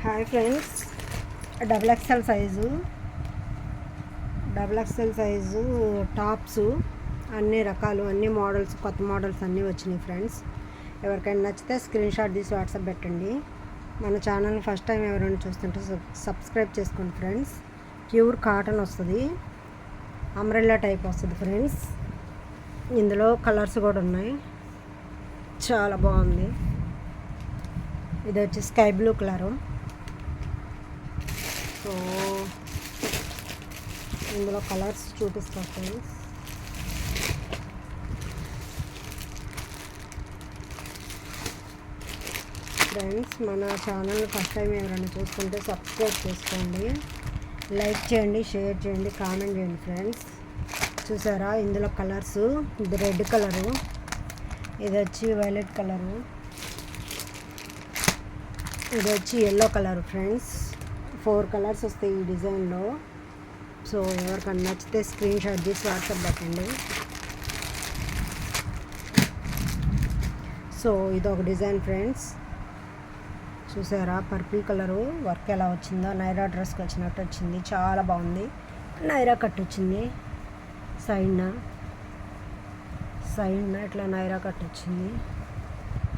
Hi friends, double XL size tops అన్ని రకాలు, అన్ని మోడల్స్, కొత్త మోడల్స్ అన్నీ వచ్చినాయి ఫ్రెండ్స్. ఎవరికైనా నచ్చితే స్క్రీన్ షాట్ తీసి వాట్సాప్ పెట్టండి. మన ఛానల్ ఫస్ట్ టైం ఎవరైనా చూస్తుంటే సబ్స్క్రైబ్ చేసుకోండి ఫ్రెండ్స్. ప్యూర్ కాటన్ వస్తుంది, అంబ్రెల్లా టైప్ వస్తుంది ఫ్రెండ్స్. ఇందులో కలర్స్ కూడా ఉన్నాయి, చాలా బాగుంది. ఇది వచ్చి స్కై బ్లూ కలరు. సో ఇందులో కలర్స్ చూపిస్తాం ఫ్రెండ్స్. మన ఛానల్ ఫస్ట్ టైం ఎవరైనా చూస్తుంటే సబ్స్క్రైబ్ చేసుకోండి, లైక్ చేయండి, షేర్ చేయండి, కామెంట్ చేయండి ఫ్రెండ్స్. చూసారా ఇందులో కలర్స్? ఇది రెడ్ కలరు, ఇది వచ్చి వైలెట్ కలరు, ఇది వచ్చి ఎల్లో కలర్ ఫ్రెండ్స్. 4 కలర్స్ వస్తాయి ఈ డిజైన్లో. సో ఎవరికన్నా నచ్చితే స్క్రీన్ షాట్ తీసి వాట్సాప్ పెట్టండి. సో ఇదొక డిజైన్ ఫ్రెండ్స్. చూసారా పర్పుల్ కలరు వర్క్ ఎలా వచ్చిందో, నైరా డ్రెస్కి వచ్చినట్టు వచ్చింది, చాలా బాగుంది. నైరా కట్ వచ్చింది, సైడ్న ఇట్లా నైరా కట్ వచ్చింది,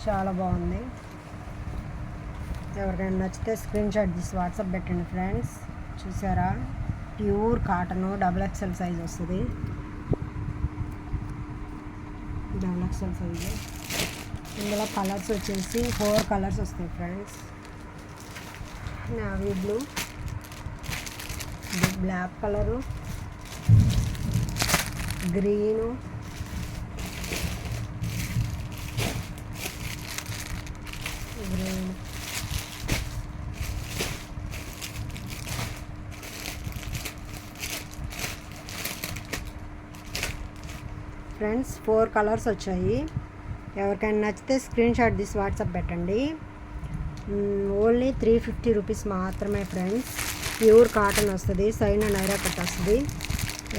చాలా బాగుంది. ఎవరికైనా నచ్చితే స్క్రీన్ షాట్ తీసి వాట్సాప్ పెట్టండి ఫ్రెండ్స్. చూసారా pure cotton, double XL size వస్తుంది. Double XL size. ఇందులో కలర్స్ వచ్చేసి 4 కలర్స్ వస్తాయి friends. Navy blue, black colour, green, friends 4 colours వచ్చాయి. ఎవరికైనా నచ్చితే స్క్రీన్ షాట్ తీసి వాట్సాప్ పెట్టండి. ఓన్లీ 350 రూపీస్ మాత్రమే ఫ్రెండ్స్. ప్యూర్ కాటన్ వస్తుంది, సైడ్ నైరా కట్ వస్తుంది.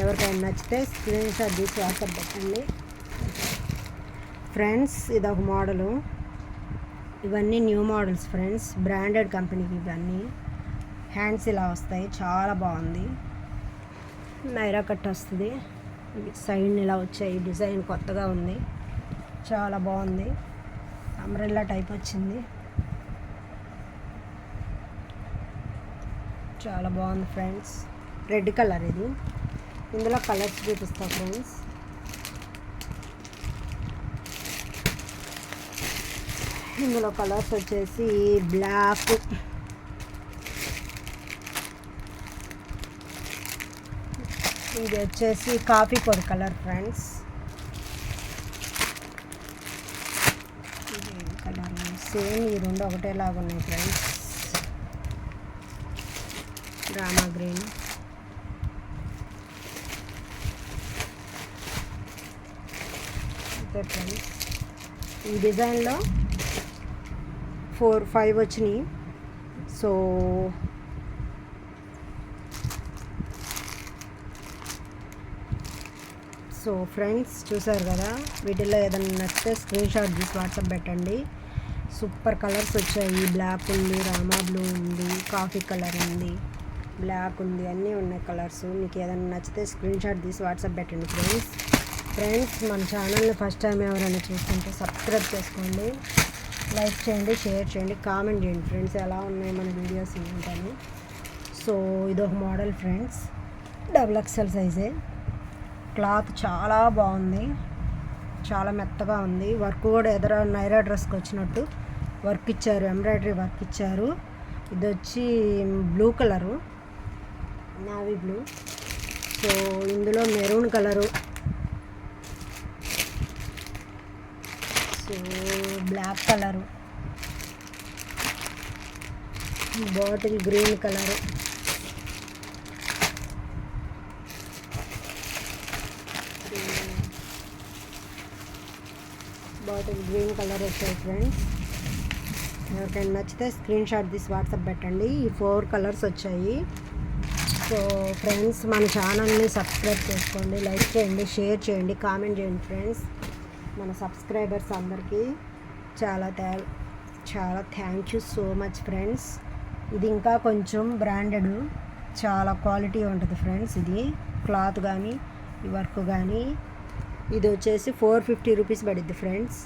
ఎవరికైనా నచ్చితే స్క్రీన్ షాట్ తీసి వాట్సాప్ పెట్టండి ఫ్రెండ్స్. ఇదొక మోడలు, ఇవన్నీ న్యూ మోడల్స్ ఫ్రెండ్స్, బ్రాండెడ్ కంపెనీకి ఇవన్నీ. హ్యాండ్స్ ఇలా వస్తాయి, చాలా బాగుంది. నైరా కట్ వస్తుంది, సైడ్ ఇలా వచ్చాయి. డిజైన్ కొత్తగా ఉంది, చాలా బాగుంది. అంబ్రెల్లా టైప్ వచ్చింది, చాలా బాగుంది ఫ్రెండ్స్. రెడ్ కలర్ ఇది. ఇందులో కలర్స్ చూపిస్తాం ఫ్రెండ్స్. ఇందులో కలర్స్ వచ్చేసి బ్లాక్, ఇది వచ్చేసి కాఫీ పొడి కలర్ ఫ్రెండ్స్. కలర్ సేమ్ ఈ రెండు ఒకటేలాగా ఉన్నాయి friends. Rama green, okay friends. ఈ డిజైన్లో 4-5 వచ్చినాయి. సో ఫ్రెండ్స్ చూసారు కదా, వీటిల్లో ఏదైనా నచ్చితే స్క్రీన్ షాట్ తీసి వాట్సాప్ పెట్టండి. సూపర్ కలర్స్ వచ్చాయి. బ్లాక్ ఉంది, రామా బ్లూ ఉంది, కాఫీ కలర్ ఉంది, బ్లాక్ ఉంది, అన్నీ ఉన్నాయి కలర్స్. మీకు ఏదైనా నచ్చితే స్క్రీన్ షాట్ తీసి వాట్సాప్ పెట్టండి ఫ్రెండ్స్. మన ఛానల్ని ఫస్ట్ టైం ఎవరైనా చూస్తుంటే సబ్స్క్రైబ్ చేసుకోండి, లైక్ చేయండి, షేర్ చేయండి, కామెంట్ చేయండి ఫ్రెండ్స్. ఎలా ఉన్నాయి మన వీడియోస్ ఏంటని. సో ఇదొక మోడల్ ఫ్రెండ్స్, డబుల్ ఎక్స్ఎల్ సైజే. క్లాత్ చాలా బాగుంది, చాలా మెత్తగా ఉంది. వర్క్ కూడా ఎదుర నైరా డ్రెస్కి వచ్చినట్టు వర్క్ ఇచ్చారు, ఎంబ్రాయిడరీ వర్క్ ఇచ్చారు. ఇది వచ్చి blue colour, navy blue. So ఇందులో maroon colour, so black colour, bottle green colour, bottle green colour వచ్చాయి ఫ్రెండ్స్. ఎవరికైనా నచ్చితే స్క్రీన్ షాట్ తీసి వాట్సాప్ పెట్టండి. ఈ 4 కలర్స్ వచ్చాయి. సో ఫ్రెండ్స్ మన ఛానల్ని సబ్స్క్రైబ్ చేసుకోండి, లైక్ చేయండి, షేర్ చేయండి, కామెంట్ చేయండి ఫ్రెండ్స్. మన సబ్స్క్రైబర్స్ అందరికీ చాలా thank you so much friends. ఇది ఇంకా కొంచెం బ్రాండెడ్, చాలా క్వాలిటీ ఉంటుంది ఫ్రెండ్స్. ఇది క్లాత్ కానీ ఈ వర్క్ కానీ. ఇది వచ్చేసి 450 రూపీస్ పడుద్ది ఫ్రెండ్స్.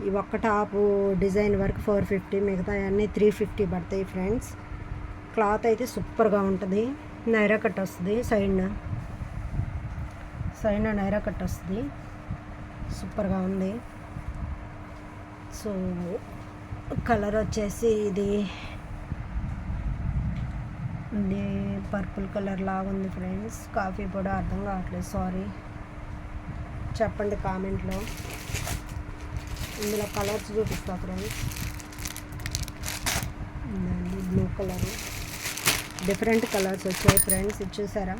ఈ ఒక్క టాపు డిజైన్ వరకు 450, మిగతా అన్నీ 350 పడతాయి ఫ్రెండ్స్. క్లాత్ అయితే సూపర్గా ఉంటుంది. నైరా కట్ వస్తుంది, సైడ్ నైరా కట్ వస్తుంది, సూపర్గా ఉంది. సో కలర్ వచ్చేసి ఇది పర్పుల్ కలర్ లాగా ఉంది ఫ్రెండ్స్. కాఫీ కూడా అర్థం కావట్లేదు, సారీ, చెప్పండి కామెంట్లో. ఇందులో కలర్స్ చూపిస్తా friends. Blue colour, different colours వచ్చాయి ఫ్రెండ్స్. ఇది చూసారా,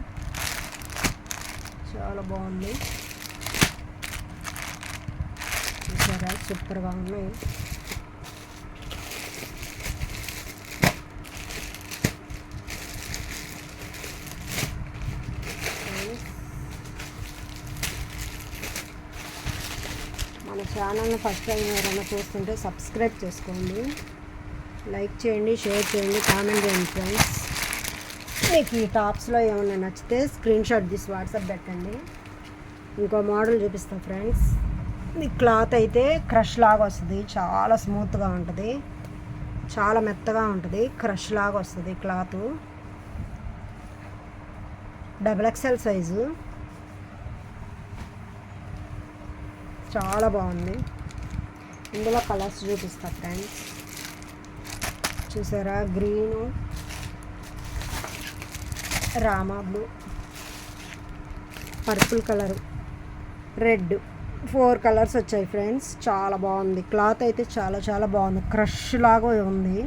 చాలా బాగుంది. చూసారా, సూపర్గా ఉన్నాయి. మన ఛానల్ని ఫస్ట్ టైం ఎవరైనా చూస్తుంటే సబ్స్క్రైబ్ చేసుకోండి, లైక్ చేయండి, షేర్ చేయండి, కామెంట్ చేయండి ఫ్రెండ్స్. మీకు ఈ టాప్స్లో ఏమైనా నచ్చితే స్క్రీన్ షాట్ తీసి వాట్సాప్ పెట్టండి. ఇంకో మోడల్ చూపిస్తాం ఫ్రెండ్స్. ఈ క్లాత్ అయితే క్రష్ లాగా వస్తుంది, చాలా స్మూత్గా ఉంటుంది, చాలా మెత్తగా ఉంటుంది, క్రష్ లాగా వస్తుంది క్లాత్. XXL సైజు, చాలా బాగుంది. ఇందులో కలర్స్ చూపిస్తా ఫ్రెండ్స్. చూసారా, green, Rama blue, purple colour, red, 4 colours వచ్చాయి ఫ్రెండ్స్. చాలా బాగుంది క్లాత్ అయితే, చాలా చాలా బాగుంది. క్రష్ లాగా ఉంది,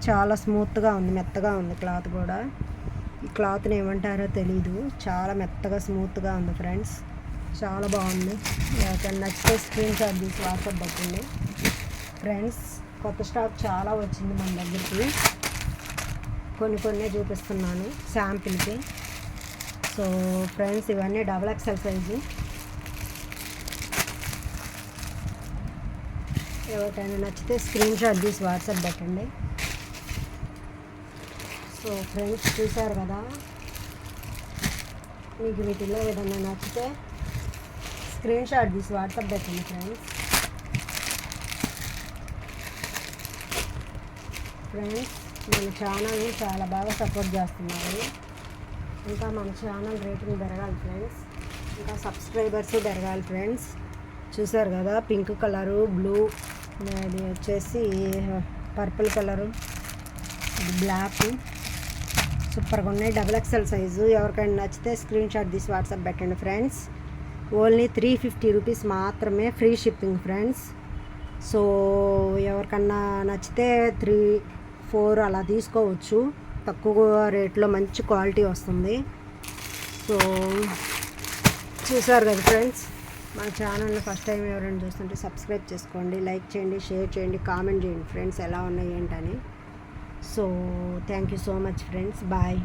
చాలా స్మూత్గా ఉంది, మెత్తగా ఉంది క్లాత్ కూడా. ఈ క్లాత్ని ఏమంటారో తెలీదు, చాలా మెత్తగా స్మూత్గా ఉంది ఫ్రెండ్స్, చాలా బాగుంది. ఎవరికైనా నచ్చితే స్క్రీన్ షాట్ తీసి వాట్సాప్ పెట్టండి ఫ్రెండ్స్. కొత్త స్టాక్ చాలా వచ్చింది మన దగ్గరికి, కొన్ని చూపిస్తున్నాను శాంపిల్కి. సో ఫ్రెండ్స్, ఇవన్నీ XXL సైజు. ఎవరికైనా నచ్చితే స్క్రీన్ షాట్ తీసి వాట్సాప్ పెట్టండి. సో ఫ్రెండ్స్, చూసారు కదా, మీకు వీటిలో ఏదైనా నచ్చితే స్క్రీన్ షాట్ తీసి వాట్సాప్ పెట్టండి ఫ్రెండ్స్. మన ఛానల్ని చాలా బాగా సపోర్ట్ చేస్తున్నారు. ఇంకా మన ఛానల్ రేటింగ్ పెరగాలి ఫ్రెండ్స్, ఇంకా సబ్స్క్రైబర్స్ పెరగాలి ఫ్రెండ్స్. చూసారు కదా, పింక్ కలరు, బ్లూ, ఇది వచ్చేసి పర్పుల్ కలరు, ఇది బ్లాక్, సూపర్గా ఉన్నాయి. XXL size. ఎవరికైనా నచ్చితే స్క్రీన్ షాట్ తీసి వాట్సాప్ పెట్టండి ఫ్రెండ్స్. ఓన్లీ 350 రూపీస్ మాత్రమే, ఫ్రీ షిప్పింగ్ ఫ్రెండ్స్. సో ఎవరికన్నా నచ్చితే 3-4 అలా తీసుకోవచ్చు, తక్కువ రేట్లో మంచి క్వాలిటీ వస్తుంది. సో చూసారు కదా ఫ్రెండ్స్, మన ఛానల్ని ఫస్ట్ టైం ఎవరైనా చూస్తుంటే సబ్స్క్రైబ్ చేసుకోండి, లైక్ చేయండి, షేర్ చేయండి, కామెంట్ చేయండి ఫ్రెండ్స్, ఎలా ఉన్నాయి ఏంటని. So thank you so much friends, bye.